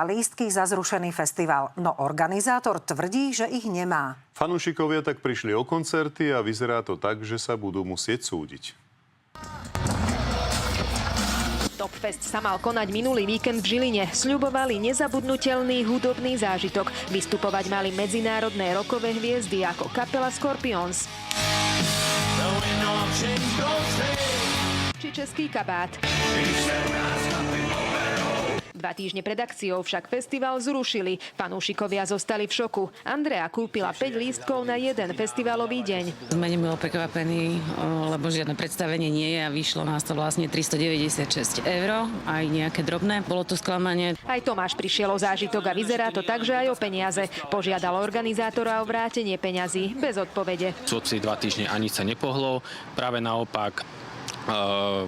lístky za zrušený festival, no organizátor tvrdí, že ich nemá. Fanúšikovia tak prišli o koncerty a vyzerá to tak, že sa budú musieť súdiť. Topfest sa mal konať minulý víkend v Žiline. Sľubovali nezabudnutelný hudobný zážitok. Vystupovať mali medzinárodné rockové hviezdy ako kapela Scorpions či český Kabát. 2 týždne pred akciou však festival zrušili. Fanúšikovia zostali v šoku. Andrea kúpila 5 lístkov na jeden festivalový deň. Sme neboli prekvapení, lebo žiadne predstavenie nie je a vyšlo nás to vlastne 396 €, aj nejaké drobné. Bolo to sklamanie. Aj Tomáš prišiel o zážitok a vyzerá to tak, že aj o peniaze. Požiadal organizátora o vrátenie peňazí bez odpovede. Sudci 2 týždne ani sa nepohlo, práve naopak.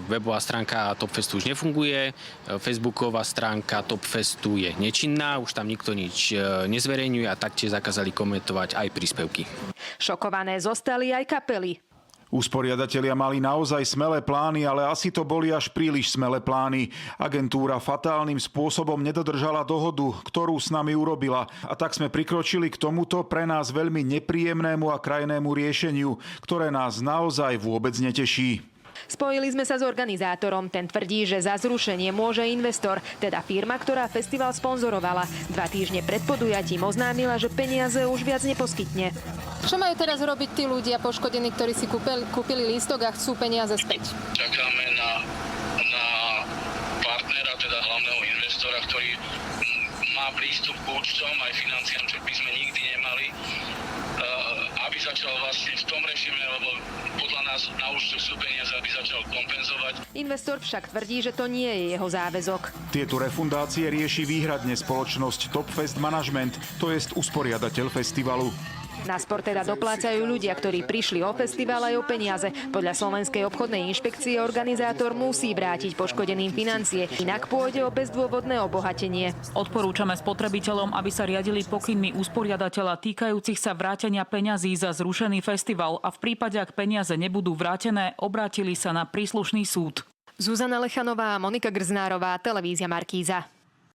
Webová stránka Topfestu už nefunguje, facebooková stránka Topfestu je nečinná, už tam nikto nič nezverejňuje a taktiež zakázali komentovať aj príspevky. Šokované zostali aj kapely. Usporiadatelia mali naozaj smelé plány, ale asi to boli až príliš smelé plány. Agentúra fatálnym spôsobom nedodržala dohodu, ktorú s nami urobila. A tak sme prikročili k tomuto pre nás veľmi nepríjemnému a krajnému riešeniu, ktoré nás naozaj vôbec neteší. Spojili sme sa s organizátorom. Ten tvrdí, že za zrušenie môže investor, teda firma, ktorá festival sponzorovala. 2 týždne pred podujatím oznámila, že peniaze už viac neposkytne. Čo majú teraz robiť tí ľudia poškodení, ktorí si kúpili lístok a chcú peniaze späť? Čakáme na partnera, teda hlavného investora, ktorý má prístup k účtom aj financiám, čo by sme nikdy nemali, aby začal vlastne v tom režime, lebo podľa nás na účtoch sú peniaze, aby začal kompenzovať. Investor však tvrdí, že to nie je jeho záväzok. Tieto refundácie rieši výhradne spoločnosť Topfest Management, to jest usporiadateľ festivalu. Na sport teda doplácajú ľudia, ktorí prišli o festival aj o peniaze. Podľa Slovenskej obchodnej inšpekcie organizátor musí vrátiť poškodeným financie, inak pôjde o bezdôvodné obohatenie. Odporúčame spotrebiteľom, aby sa riadili pokynmi usporiadateľa týkajúcich sa vrátenia peňazí za zrušený festival a v prípade, ak peniaze nebudú vrátené, obrátili sa na príslušný súd. Zuzana Lechanová, Monika Grznárová, televízia Markíza.